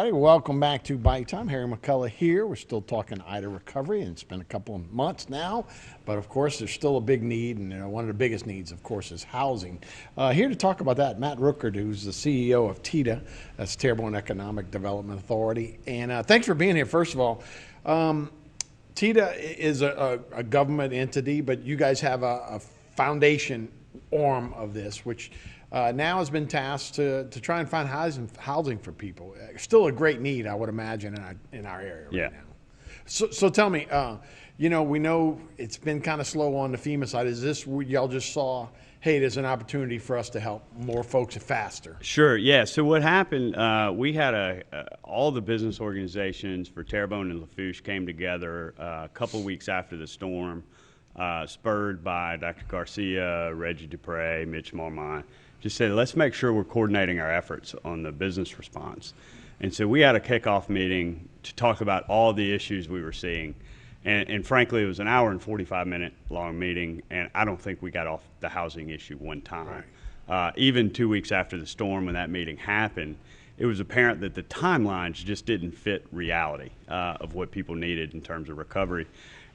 everybody. Welcome back to Bite Time. Harry McCulla here. We're still talking IDA recovery, and it's been a couple of months now. But, of course, there's still a big need, and one of the biggest needs, of course, is housing. Here to talk about that, Matt Rookard, who's the CEO of TEDA, that's Terrebonne Economic Development Authority. And thanks for being here, first of all. TEDA is a government entity, but you guys have a foundation arm of this, which now has been tasked to try and find housing for people. Still a great need, I would imagine, in our area right now. So tell me, we know it's been kind of slow on the FEMA side. Is this y'all just saw, hey, there's an opportunity for us to help more folks faster? Sure, yeah. So what happened, we had all the business organizations for Terrebonne and Lafourche came together a couple of weeks after the storm, spurred by Dr. Garcia, Reggie Dupre, Mitch Marmont. Just said, let's make sure we're coordinating our efforts on the business response. And so we had a kickoff meeting to talk about all the issues we were seeing. And frankly, it was an hour and 45-minute long meeting, and I don't think we got off the housing issue one time. Right. Even 2 weeks after the storm, when that meeting happened, it was apparent that the timelines just didn't fit reality of what people needed in terms of recovery.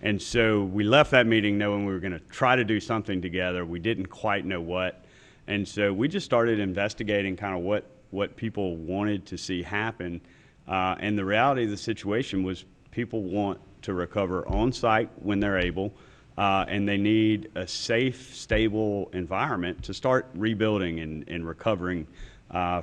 And so we left that meeting knowing we were going to try to do something together. We didn't quite know what. And so we just started investigating kind of what people wanted to see happen. And the reality of the situation was people want to recover on site when they're able, and they need a safe, stable environment to start rebuilding and recovering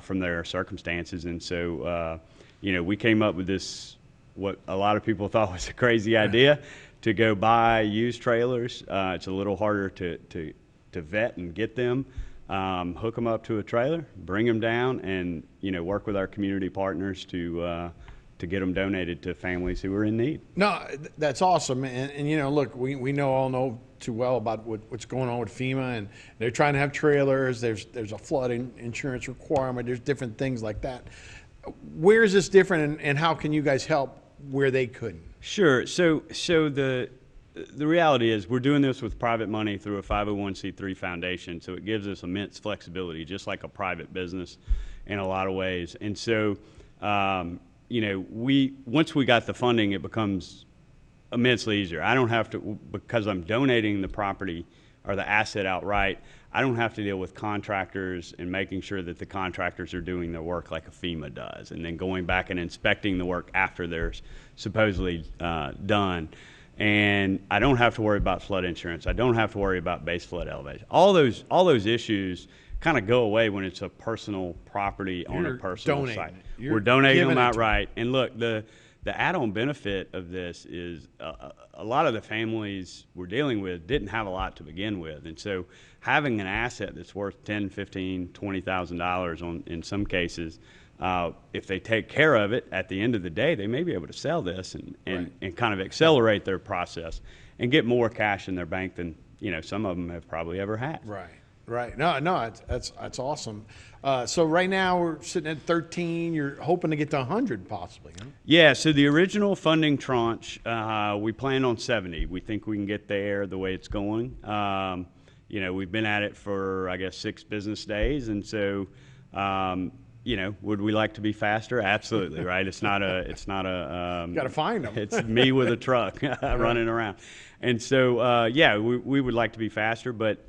from their circumstances. And so, we came up with this, what a lot of people thought was a crazy idea, to go buy used trailers. It's a little harder to vet and get them. Hook them up to a trailer, bring them down, and work with our community partners to get them donated to families who are in need. No, that's awesome. And look, we all know too well about what's going on with FEMA, and they're trying to have trailers. There's a flood insurance requirement. There's different things like that. Where is this different, and how can you guys help where they couldn't? Sure. So the reality is we're doing this with private money through a 501c3 foundation, so it gives us immense flexibility, just like a private business in a lot of ways. And so, once we got the funding, it becomes immensely easier. I don't have to, because I'm donating the property or the asset outright, I don't have to deal with contractors and making sure that the contractors are doing their work like a FEMA does, and then going back and inspecting the work after they're supposedly done. And I don't have to worry about flood insurance. I don't have to worry about base flood elevation. All those issues kind of go away when it's a personal property on a personal site. We're donating them outright. And look, the add-on benefit of this is a lot of the families we're dealing with didn't have a lot to begin with. And so having an asset that's worth $10,000, $15,000, $20,000 in some cases, if they take care of it, at the end of the day, they may be able to sell this and kind of accelerate their process and get more cash in their bank than some of them have probably ever had. Right. No, that's awesome. So right now we're sitting at 13. You're hoping to get to 100 possibly, huh? Yeah. So the original funding tranche, we planned on 70. We think we can get there the way it's going. We've been at it for, I guess, 6 business days, and so. Would we like to be faster? Absolutely, right? It's not a. Got to find them. It's me with a truck running around, and so we would like to be faster. But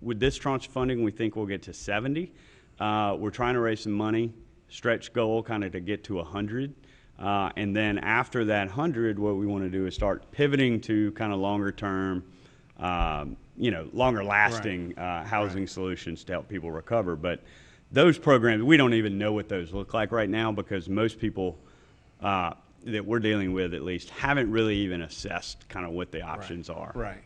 with this tranche of funding, we think we'll get to 70. We're trying to raise some money, stretch goal, kind of to get to 100, and then after that 100, what we want to do is start pivoting to kind of longer term, longer lasting housing solutions to help people recover, but. Those programs, we don't even know what those look like right now because most people that we're dealing with, at least, haven't really even assessed kind of what the options are. Right.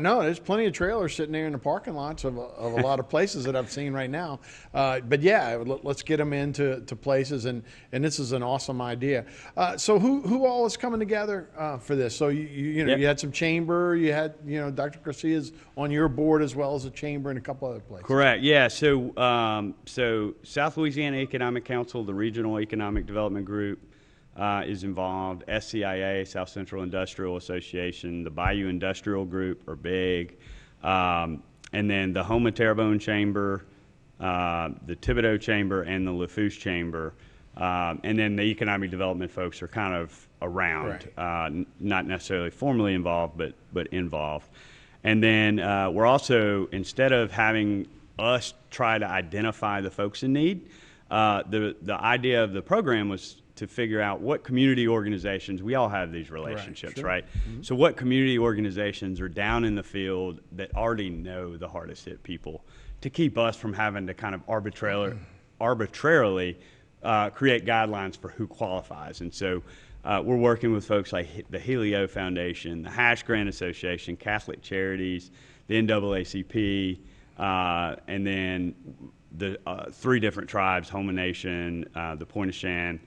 No, there's plenty of trailers sitting there in the parking lots of a lot of places that I've seen right now. But yeah, let's get them into places, and this is an awesome idea. So who all is coming together for this? So you had some chamber, you had Dr. Garcia's on your board as well as a chamber and a couple other places. Correct. Yeah. So South Louisiana Economic Council, the Regional Economic Development Group. Is involved, SCIA, South Central Industrial Association, the Bayou Industrial Group are big, and then the Home of Terrebonne Chamber, the Thibodaux Chamber, and the Lafourche Chamber And then the economic development folks are kind of around, not necessarily formally involved, but involved. And then we're also, instead of having us try to identify the folks in need, the idea of the program was to figure out what community organizations, we all have these relationships, right? Mm-hmm. So what community organizations are down in the field that already know the hardest hit people, to keep us from having to kind of arbitrarily create guidelines for who qualifies. And so we're working with folks like the Helio Foundation, the Hash Grant Association, Catholic Charities, the NAACP, and then the 3 different tribes, Homa Nation, the Pointe-au-Chien,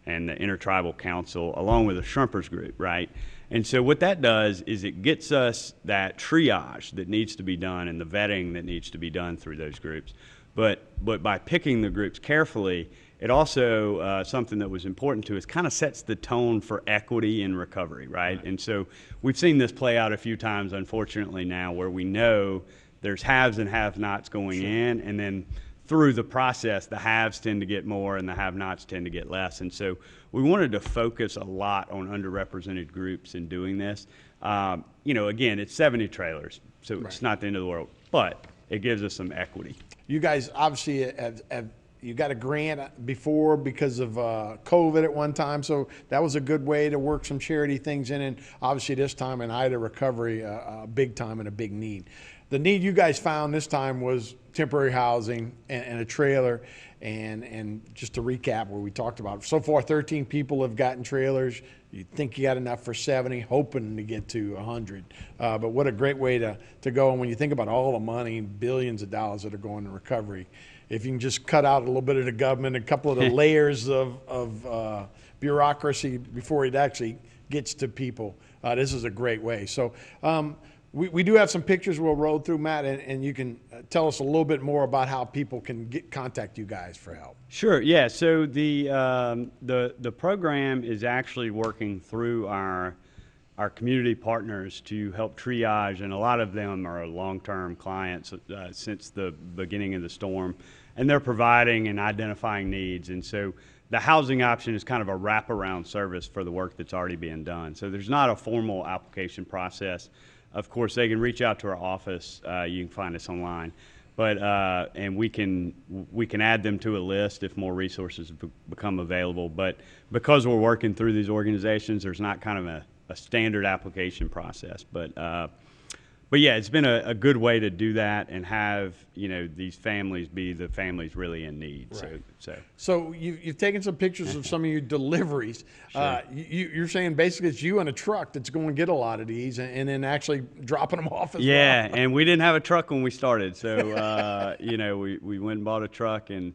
and the Intertribal Council, along with a Shrimpers group, right? And so what that does is it gets us that triage that needs to be done and the vetting that needs to be done through those groups. But by picking the groups carefully, it also, something that was important to us, kind of sets the tone for equity in recovery, right? And so we've seen this play out a few times, unfortunately, now, where we know there's haves and have-nots going in, and then through the process, the haves tend to get more and the have-nots tend to get less. And so we wanted to focus a lot on underrepresented groups in doing this. Again, it's 70 trailers, so it's not the end of the world, but it gives us some equity. You guys obviously have you got a grant before because of COVID at one time, so that was a good way to work some charity things in, and obviously this time in Ida recovery, a big time and a big need. The need you guys found this time was temporary housing and a trailer, and just to recap what we talked about, so far 13 people have gotten trailers. You think you got enough for 70, hoping to get to 100. But what a great way to go. And when you think about all the money, billions of dollars that are going to recovery, if you can just cut out a little bit of the government, a couple of the layers of bureaucracy before it actually gets to people, this is a great way. So we do have some pictures we'll roll through, Matt, and you can tell us a little bit more about how people can contact you guys for help. Sure. Yeah. So the program is actually working through our community partners to help triage, and a lot of them are long-term clients since the beginning of the storm, and they're providing and identifying needs. And so the housing option is kind of a wraparound service for the work that's already being done. So there's not a formal application process. Of course, they can reach out to our office. You can find us online, but and we can add them to a list if more resources become available. But because we're working through these organizations, there's not kind of a standard application process. But yeah, it's been a good way to do that and have these families be the families really in need. Right. So you've taken some pictures of some of your deliveries. Sure. You're saying basically it's you and a truck that's going to get a lot of these and then actually dropping them off as well. Yeah, and we didn't have a truck when we started, so we went and bought a truck, and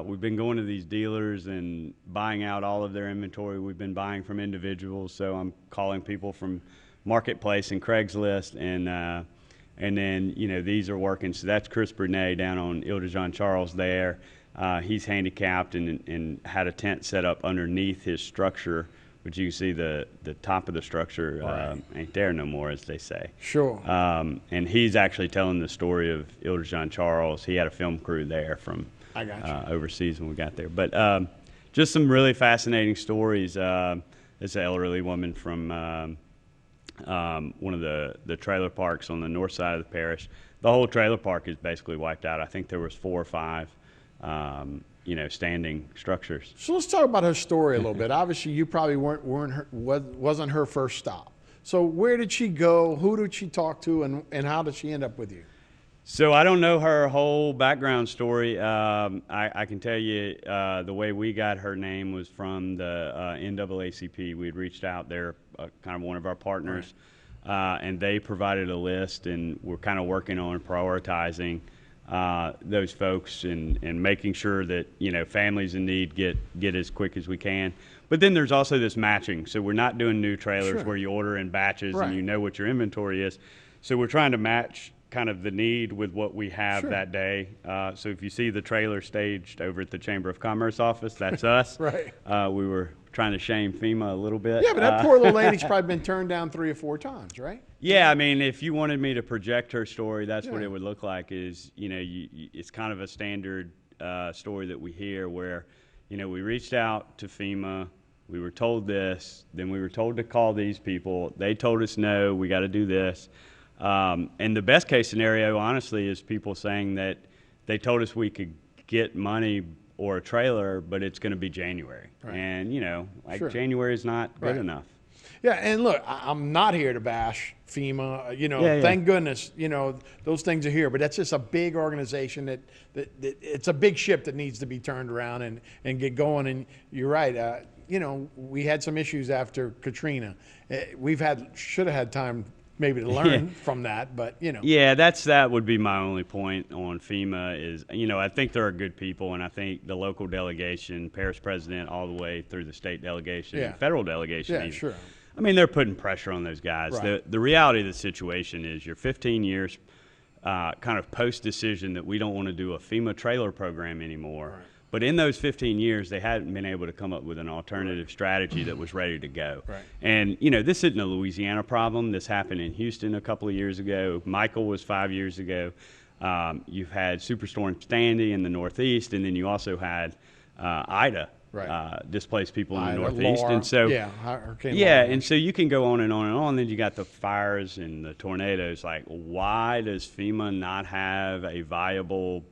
we've been going to these dealers and buying out all of their inventory. We've been buying from individuals, so I'm calling people from Marketplace and Craigslist, and then these are working. So that's Chris Brunet down on Ile de Jean Charles there. He's handicapped and had a tent set up underneath his structure, which you can see the top of the structure ain't there no more, as they say. Sure. And he's actually telling the story of Ile de Jean Charles. He had a film crew there from overseas when we got there. But just some really fascinating stories. It's an elderly woman from one of the trailer parks on the north side of the parish. The whole trailer park is basically wiped out. I think there was 4 or 5, standing structures. So let's talk about her story a little bit. Obviously, you probably wasn't her first stop. So where did she go? Who did she talk to, and how did she end up with you? So I don't know her whole background story. I can tell you the way we got her name was from the NAACP. We had reached out. They're kind of one of our partners, and they provided a list, and we're kind of working on prioritizing those folks and making sure that families in need get as quick as we can. But then there's also this matching. So we're not doing new trailers where you order in batches and you know what your inventory is. So we're trying to match kind of the need with what we have that day. So if you see the trailer staged over at the Chamber of Commerce office, that's us. Right. We were trying to shame FEMA a little bit. Yeah, but that poor little lady's probably been turned down 3 or 4 times, right? Yeah, I mean, if you wanted me to project her story, that's what it would look like. Is it's kind of a standard story that we hear where we reached out to FEMA. We were told this. Then we were told to call these people. They told us, no, we got to do this. And the best case scenario, honestly, is people saying that they told us we could get money or a trailer, but it's going to be January. Right. And, sure. January is not good enough. Yeah, and look, I'm not here to bash FEMA. Thank goodness, those things are here. But that's just a big organization that it's a big ship that needs to be turned around and get going. And you're right. We had some issues after Katrina. Should have had time maybe to learn from that, but Yeah, that would be my only point on FEMA is, I think there are good people, and I think the local delegation, parish president, all the way through the state delegation, and federal delegation. Yeah, sure. I mean, they're putting pressure on those guys. Right. The reality of the situation is you're 15 years kind of post-decision that we don't want to do a FEMA trailer program anymore. Right. But in those 15 years, they hadn't been able to come up with an alternative strategy that was ready to go. Right. And, this isn't a Louisiana problem. This happened in Houston a couple of years ago. Michael was 5 years ago. You've had Superstorm Sandy in the Northeast, and then you also had Ida. Right. Displaced people in the Northeast. Laura, and so and so you can go on and on and on. Then you got the fires and the tornadoes. Like, why does FEMA not have a viable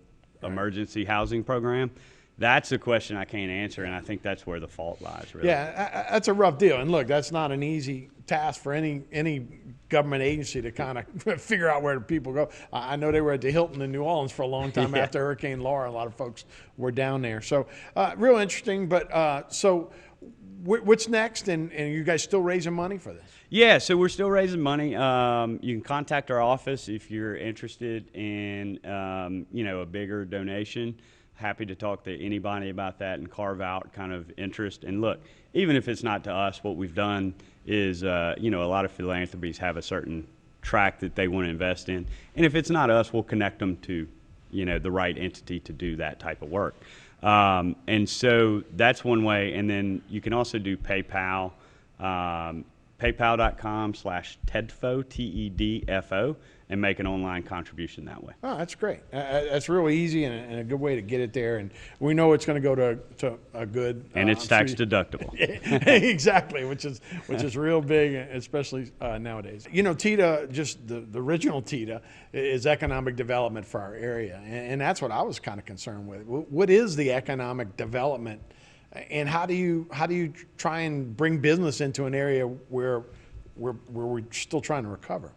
emergency housing program? That's a question I can't answer, and I think that's where the fault lies, really. Yeah, that's a rough deal. And look, that's not an easy task for any government agency to kind of figure out where the people go. I know they were at the Hilton in New Orleans for a long time after Hurricane Laura. A lot of folks were down there. So real interesting. But so what's next? And you guys still raising money for this? Yeah, so we're still raising money. You can contact our office if you're interested in a bigger donation. Happy to talk to anybody about that and carve out kind of interest. And look, even if it's not to us, what we've done is, a lot of philanthropies have a certain track that they want to invest in. And if it's not us, we'll connect them to, the right entity to do that type of work. And so that's one way. And then you can also do PayPal, paypal.com/TEDFO, TEDFO, and make an online contribution that way. Oh, that's great. That's really easy and a good way to get it there. And we know it's going to go to a good. And it's tax deductible. Exactly, which is real big, especially nowadays. TEDA, just the original TEDA, is economic development for our area, and that's what I was kind of concerned with. What is the economic development? And how do you try and bring business into an area where we're still trying to recover?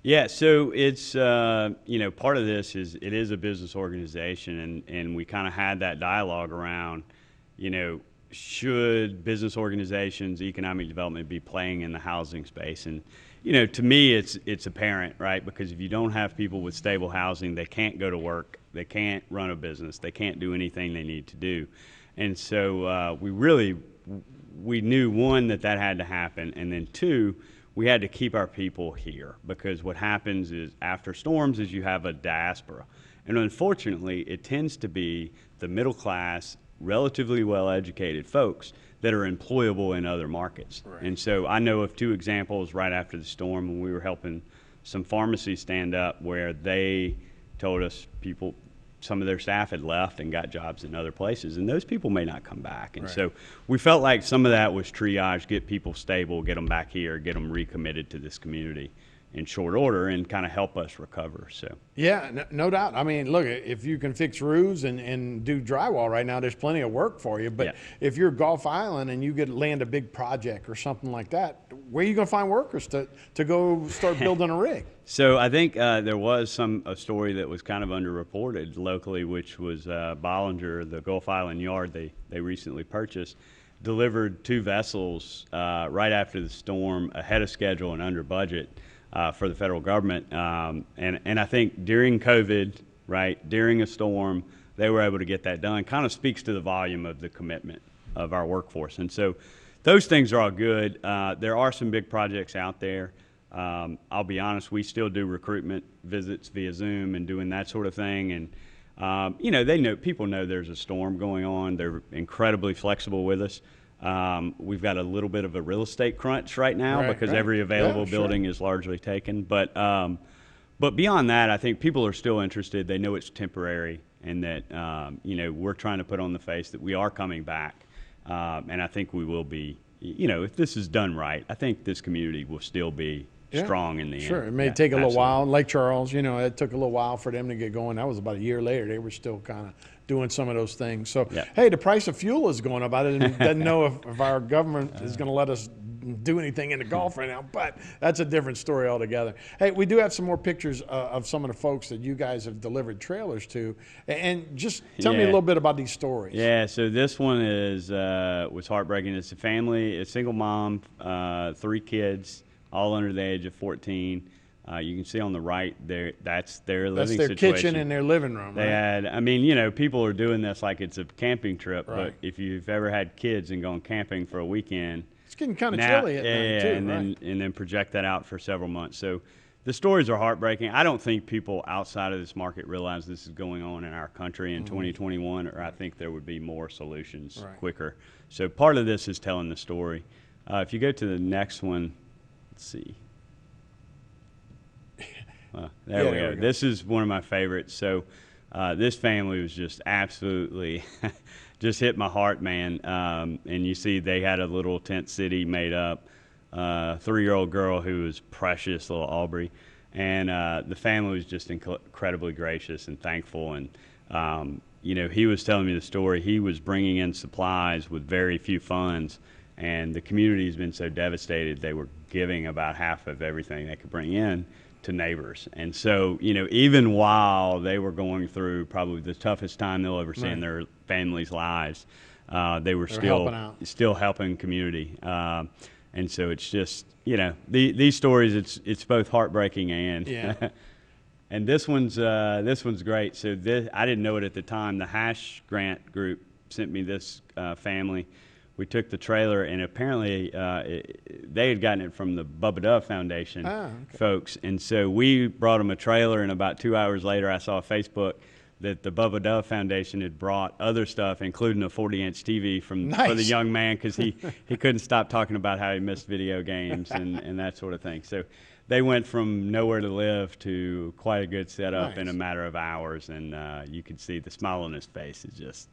Yeah, so it's part of this is it is a business organization, and we kind of had that dialogue around, should business organizations, economic development be playing in the housing space? And to me, it's apparent, right? Because if you don't have people with stable housing, they can't go to work, they can't run a business, they can't do anything they need to do. And so we knew, one, that had to happen, and then two, we had to keep our people here, because what happens is after storms is you have a diaspora. And unfortunately, it tends to be the middle class, relatively well-educated folks that are employable in other markets. Right. And so I know of two examples right after the storm when we were helping some pharmacies stand up where they told us some of their staff had left and got jobs in other places, and those people may not come back. And so we felt like some of that was triage, get people stable, get them back here, get them recommitted to this community in short order, and kind of help us recover. So yeah, no doubt. I mean, look, if you can fix roofs and do drywall right now, there's plenty of work for you. But if you're Gulf Island and you land a big project or something like that, where are you going to find workers to go start building a rig? So I think there was a story that was kind of underreported locally, which was Bollinger, the Gulf Island yard they recently purchased, delivered 2 vessels right after the storm, ahead of schedule and under budget for the federal government. And I think during COVID, right, during a storm, they were able to get that done. Kind of speaks to the volume of the commitment of our workforce. And so those things are all good. There are some big projects out there. I'll be honest, we still do recruitment visits via Zoom and doing that sort of thing. And, people know there's a storm going on. They're incredibly flexible with us. We've got a little bit of a real estate crunch right now because every available building is largely taken. But beyond that, I think people are still interested. They know it's temporary. and that we're trying to put on the face that we are coming back, and I think we will be. If this is done right, I think this community will still be strong in the end. Sure, it may take a little while. Lake Charles, it took a little while for them to get going. That was about a year later. They were still kind of doing some of those things. So, hey, the price of fuel is going up. I didn't know if our government is going to let us do anything in the Gulf right now, but that's a different story altogether. Hey, we do have some more pictures of some of the folks that you guys have delivered trailers to, and just tell me a little bit about these stories. Yeah, so this one was heartbreaking. It's a family, a single mom, 3 kids, all under the age of 14. You can see on the right there, that's their living situation. That's their kitchen and their living room, They had, people are doing this like it's a camping trip, right. But if you've ever had kids and gone camping for a weekend, it's getting kind of chilly at night too, and then project that out for several months. So the stories are heartbreaking. I don't think people outside of this market realize this is going on in our country in 2021, or I think there would be more solutions quicker. So part of this is telling the story. If you go to the next one, let's see. There we go. This is one of my favorites. So this family was just absolutely just hit my heart, man. And you see they had a little tent city made up, 3-year-old girl who was precious, little Aubrey. And the family was just incredibly gracious and thankful. And, he was telling me the story. He was bringing in supplies with very few funds. And the community has been so devastated, they were giving about half of everything they could bring in to neighbors. And so, even while they were going through probably the toughest time they'll ever see in their families' lives, they were still helping community. And so it's just, these stories, it's both heartbreaking and and this one's great. So I didn't know it at the time. The Hash Grant Group sent me this family. We took the trailer, and apparently they had gotten it from the Bubba Dove Foundation folks. And so we brought them a trailer, and about 2 hours later I saw on Facebook that the Bubba Dove Foundation had brought other stuff, including a 40-inch TV for the young man, because he couldn't stop talking about how he missed video games and that sort of thing. So they went from nowhere to live to quite a good setup in a matter of hours, and you could see the smile on his face. Is just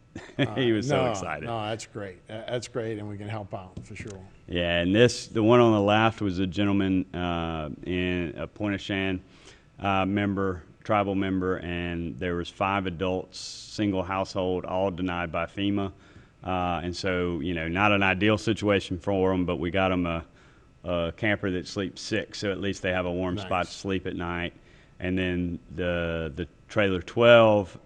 he was so excited. No, that's great. That's great, and we can help out for sure. Yeah, and the one on the left was a gentleman in a Pointe-au-Chien tribal member, and there was 5 adults, single household, all denied by FEMA, and so not an ideal situation for them, but we got them a camper that sleeps 6, so at least they have a warm spot to sleep at night. And then the trailer 12,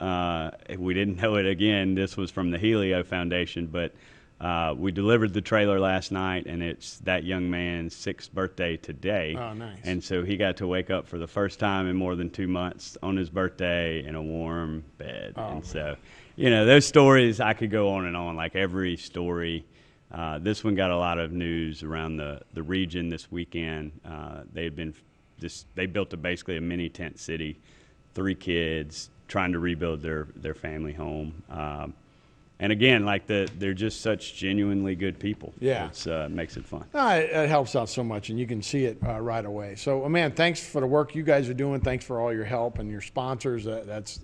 we didn't know it again. This was from the Helio Foundation, but we delivered the trailer last night, and it's that young man's 6th birthday today. Oh, nice. And so he got to wake up for the first time in more than 2 months on his birthday in a warm bed. So, those stories, I could go on and on, like every story. This one got a lot of news around the region this weekend. They built basically a mini tent city, 3 kids trying to rebuild their family home. And again, they're just such genuinely good people. Yeah. It makes it fun. It helps out so much, and you can see it right away. So, man, thanks for the work you guys are doing. Thanks for all your help and your sponsors. That's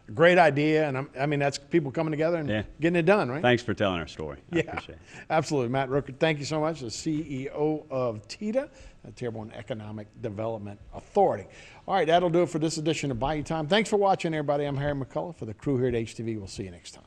a great idea, and that's people coming together and getting it done, right? Thanks for telling our story. I appreciate it. Absolutely. Matt Rookard, thank you so much, the CEO of TEDA, Terrebonne Economic Development Authority. All right, that'll do it for this edition of Bayou Time. Thanks for watching, everybody. I'm Harry McCulla for the crew here at HTV. We'll see you next time.